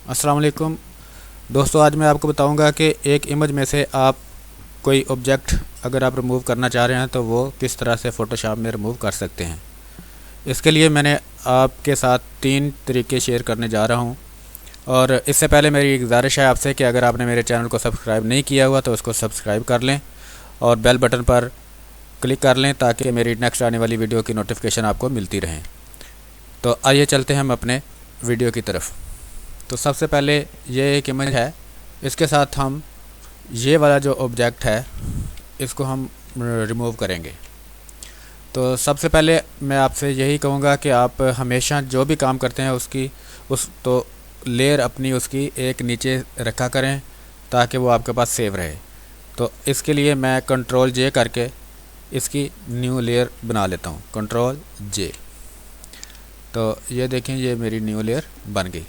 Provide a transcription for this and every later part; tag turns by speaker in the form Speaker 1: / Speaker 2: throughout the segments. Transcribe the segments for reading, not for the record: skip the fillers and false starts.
Speaker 1: अस्सलाम वालेकुम दोस्तों, आज मैं आपको बताऊंगा कि एक इमेज में से आप कोई ऑब्जेक्ट अगर आप रिमूव करना चाह रहे हैं तो वो किस तरह से फ़ोटोशॉप में रिमूव कर सकते हैं। इसके लिए मैंने आपके साथ 3 तरीके शेयर करने जा रहा हूं। और इससे पहले मेरी एक गुजारिश है आपसे कि अगर आपने मेरे चैनल को सब्सक्राइब नहीं किया हुआ तो उसको सब्सक्राइब कर लें और बेल बटन पर क्लिक कर लें ताकि मेरी नेक्स्ट आने वाली वीडियो की नोटिफिकेशन आपको मिलती रहें। तो आइए चलते हैं हम अपने वीडियो की तरफ। तो सबसे पहले ये एक इमेज है, इसके साथ हम ये वाला जो ऑब्जेक्ट है इसको हम रिमूव करेंगे। तो सबसे पहले मैं आपसे यही कहूँगा कि आप हमेशा जो भी काम करते हैं उस तो लेयर अपनी उसकी एक नीचे रखा करें ताकि वो आपके पास सेव रहे। तो इसके लिए मैं कंट्रोल जे करके इसकी न्यू लेयर बना लेता हूँ, कंट्रोल जे। तो ये देखें, ये मेरी न्यू लेयर बन गई।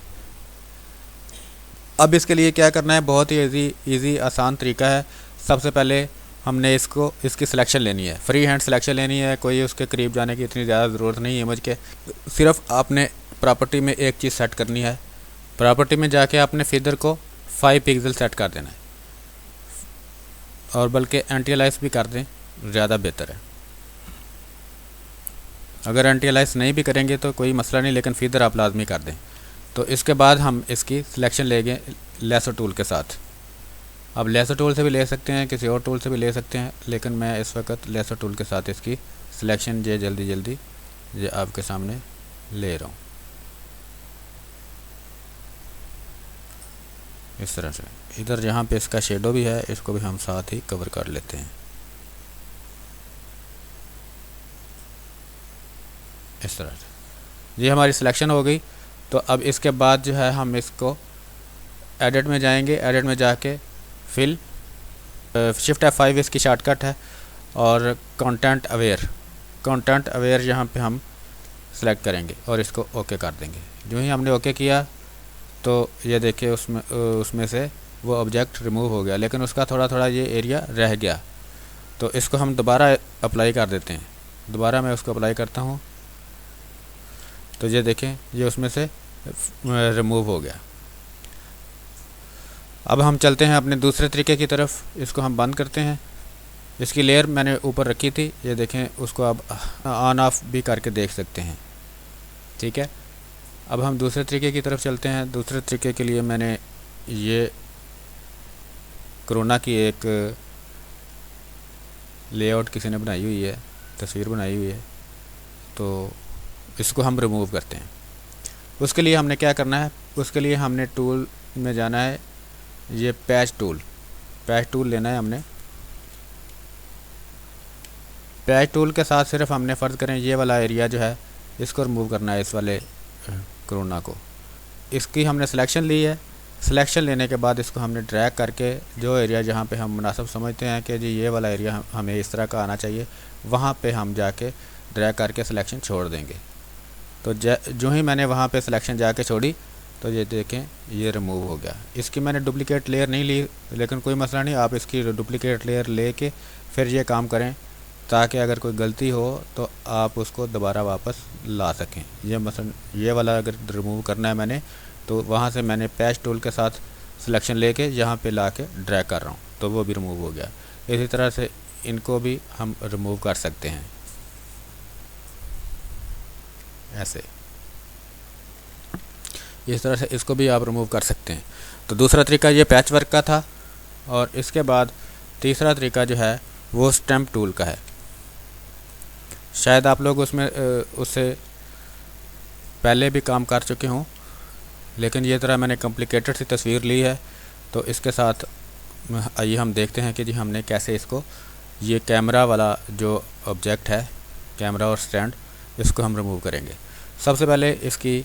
Speaker 1: अब इसके लिए क्या करना है, बहुत ही इजी आसान तरीका है। सबसे पहले हमने इसकी सिलेक्शन लेनी है, फ्री हैंड सिलेक्शन लेनी है। कोई उसके करीब जाने की इतनी ज़्यादा ज़रूरत नहीं है इमेज के। सिर्फ आपने प्रॉपर्टी में एक चीज़ सेट करनी है। प्रॉपर्टी में जाके आपने फिदर को 5 पिक्सल सेट कर देना है, और बल्कि एंटी अलाइस भी कर दें, ज़्यादा बेहतर है। अगर एंटी अलाइस नहीं भी करेंगे तो कोई मसला नहीं, लेकिन फिदर आप लाजमी कर दें। तो इसके बाद हम इसकी सिलेक्शन लेंगे लेसर टूल के साथ। अब लेसर टूल से भी ले सकते हैं, किसी और टूल से भी ले सकते हैं, लेकिन मैं इस वक्त लेसर टूल के साथ इसकी सिलेक्शन जल्दी ये आपके सामने ले रहा हूँ। इस तरह से इधर जहाँ पे इसका शेडो भी है इसको भी हम साथ ही कवर कर लेते हैं, इस तरह से। ये हमारी सिलेक्शन हो गई। तो अब इसके बाद जो है हम इसको एडिट में जाएंगे। एडिट में जाके फिल शिफ्ट F5 इसकी शॉर्टकट है, और कंटेंट अवेयर यहाँ पे हम सेलेक्ट करेंगे और इसको ओके कर देंगे। जो ही हमने ओके किया तो ये देखिए उसमें से वो ऑब्जेक्ट रिमूव हो गया, लेकिन उसका थोड़ा ये एरिया रह गया। तो इसको हम दोबारा अप्लाई कर देते हैं। दोबारा मैं उसको अप्लाई करता हूँ तो ये देखें, ये उसमें से रिमूव हो गया। अब हम चलते हैं अपने दूसरे तरीके की तरफ। इसको हम बंद करते हैं। इसकी लेयर मैंने ऊपर रखी थी, ये देखें, उसको अब ऑन ऑफ भी करके देख सकते हैं। ठीक है, अब हम दूसरे तरीके की तरफ चलते हैं। दूसरे तरीके के लिए मैंने ये कोरोना की एक लेआउट किसी ने बनाई हुई है, तस्वीर बनाई हुई है, तो इसको हम रिमूव करते हैं। उसके लिए हमने क्या करना है, उसके लिए हमने टूल में जाना है, ये पैच टूल लेना है हमने। पैच टूल के साथ सिर्फ हमने फ़र्ज़ करें ये वाला एरिया जो है इसको रिमूव करना है, इस वाले कोरोना को। इसकी हमने सिलेक्शन ली है। सिलेक्शन लेने के बाद इसको हमने ड्रैग करके जो एरिया जहाँ पे हम मुनासिब समझते हैं कि जी ये वाला एरिया हमें इस तरह का आना चाहिए, वहाँ पे हम जाके ड्रैग करके सिलेक्शन छोड़ देंगे। तो जो ही मैंने वहाँ पे सिलेक्शन जाके छोड़ी तो ये देखें, ये रिमूव हो गया। इसकी मैंने डुप्लिकेट लेयर नहीं ली, लेकिन कोई मसला नहीं, आप इसकी डुप्लिकेट लेयर लेके फिर ये काम करें ताकि अगर कोई गलती हो तो आप उसको दोबारा वापस ला सकें। ये मसलन ये वाला अगर रिमूव करना है मैंने, तो वहाँ से मैंने पैच टूल के साथ सिलेक्शन लेके यहाँ पे ला के ड्रैग कर रहा हूँ तो वो भी रिमूव हो गया। इसी तरह से इनको भी हम रिमूव कर सकते हैं, ऐसे इस तरह से इसको भी आप रिमूव कर सकते हैं। तो दूसरा तरीका ये पैच वर्क का था। और इसके बाद तीसरा तरीका जो है वो स्टैम्प टूल का है। शायद आप लोग उससे पहले भी काम कर चुके हों, लेकिन ये तरह मैंने कॉम्प्लिकेटेड सी तस्वीर ली है। तो इसके साथ आइए हम देखते हैं कि जी हमने कैसे इसको, ये कैमरा वाला जो ऑब्जेक्ट है, कैमरा और स्टैंड, इसको हम रिमूव करेंगे। सबसे पहले इसकी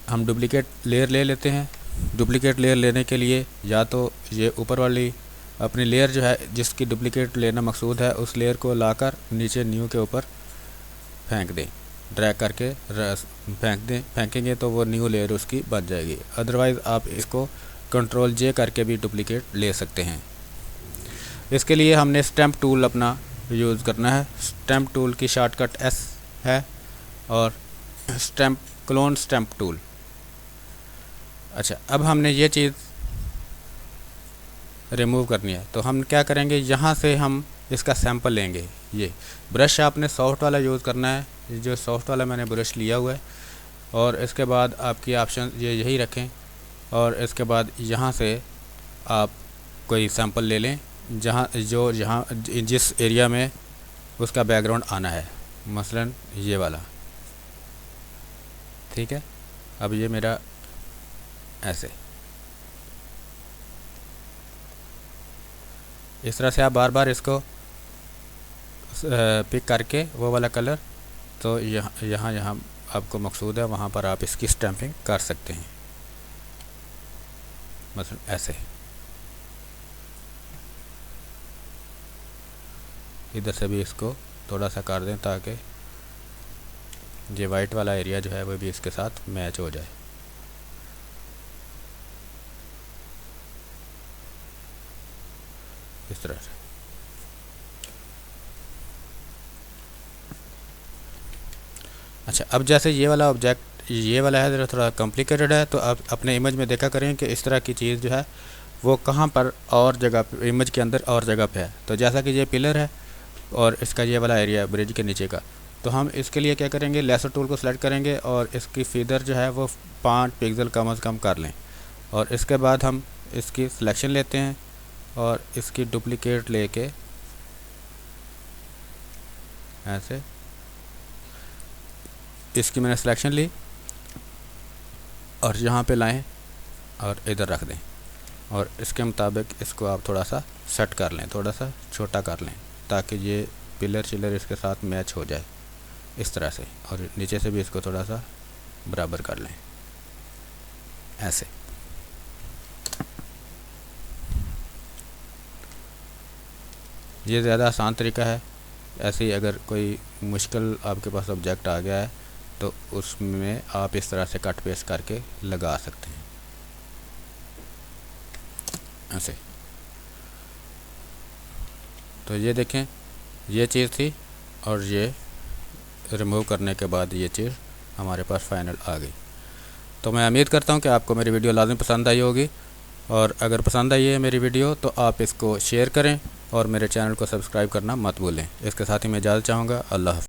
Speaker 1: हम डुप्लिकेट लेयर ले लेते हैं। डुप्लिकेट लेयर लेने के लिए या तो ये ऊपर वाली अपनी लेयर जो है जिसकी डुप्लिकेट लेना मकसूद है उस लेयर को लाकर नीचे न्यू के ऊपर फेंक दें, ड्रैग करके फेंकेंगे तो वो न्यू लेयर उसकी बन जाएगी। अदरवाइज़ आप इसको कंट्रोल जे करके भी डुप्लिकेट ले सकते हैं। इसके लिए हमने स्टैम्प टूल अपना यूज़ करना है। स्टैम्प टूल की शॉर्टकट S है, और क्लोन स्टैम्प टूल। अच्छा, अब हमने ये चीज़ रिमूव करनी है, तो हम क्या करेंगे, यहाँ से हम इसका सैंपल लेंगे। ये ब्रश आपने सॉफ्ट वाला यूज़ करना है, जो सॉफ्ट वाला मैंने ब्रश लिया हुआ है। और इसके बाद आपकी ऑप्शन ये यही रखें, और इसके बाद यहाँ से आप कोई सैंपल ले लें जहाँ जिस एरिया में उसका बैकग्राउंड आना है, मसलन ये वाला। ठीक है, अब ये मेरा ऐसे, इस तरह से आप बार बार इसको पिक करके वो वाला कलर, तो यहाँ आपको मकसूद है वहाँ पर आप इसकी स्टैम्पिंग कर सकते हैं, मतलब ऐसे। इधर से भी इसको थोड़ा सा कर दें ताकि ये वाइट वाला एरिया जो है वो भी इसके साथ मैच हो जाए। इस तरह से। अच्छा, अब जैसे ये वाला ऑब्जेक्ट ये वाला है ज़रा थोड़ा कॉम्प्लिकेटेड है, तो आप अपने इमेज में देखा करें कि इस तरह की चीज़ जो है वो कहाँ पर और जगह इमेज के अंदर और जगह पे है। तो जैसा कि ये पिलर है और इसका ये वाला एरिया ब्रिज के नीचे का, तो हम इसके लिए क्या करेंगे, लेसर टूल को सेलेक्ट करेंगे और इसकी फीदर जो है वो 5 पिक्सल कम से कम कर लें। और इसके बाद हम इसकी सिलेक्शन लेते हैं और इसकी डुप्लीकेट लेके ऐसे, इसकी मैंने सिलेक्शन ली और यहाँ पे लाएं और इधर रख दें, और इसके मुताबिक इसको आप थोड़ा सा सेट कर लें, थोड़ा सा छोटा कर लें ताकि ये पिलर चिलर इसके साथ मैच हो जाए इस तरह से। और नीचे से भी इसको थोड़ा सा बराबर कर लें ऐसे। ये ज़्यादा आसान तरीका है। ऐसे ही अगर कोई मुश्किल आपके पास ऑब्जेक्ट आ गया है तो उसमें आप इस तरह से कट पेस्ट करके लगा सकते हैं ऐसे। तो ये देखें, ये चीज़ थी और ये रिमूव करने के बाद ये चीज़ हमारे पास फाइनल आ गई। तो मैं उम्मीद करता हूँ कि आपको मेरी वीडियो लाज़िम पसंद आई होगी, और अगर पसंद आई है मेरी वीडियो तो आप इसको शेयर करें और मेरे चैनल को सब्सक्राइब करना मत भूलें। इसके साथ ही मैं इजाज़त चाहूँगा। अल्लाह हाफ़िज़।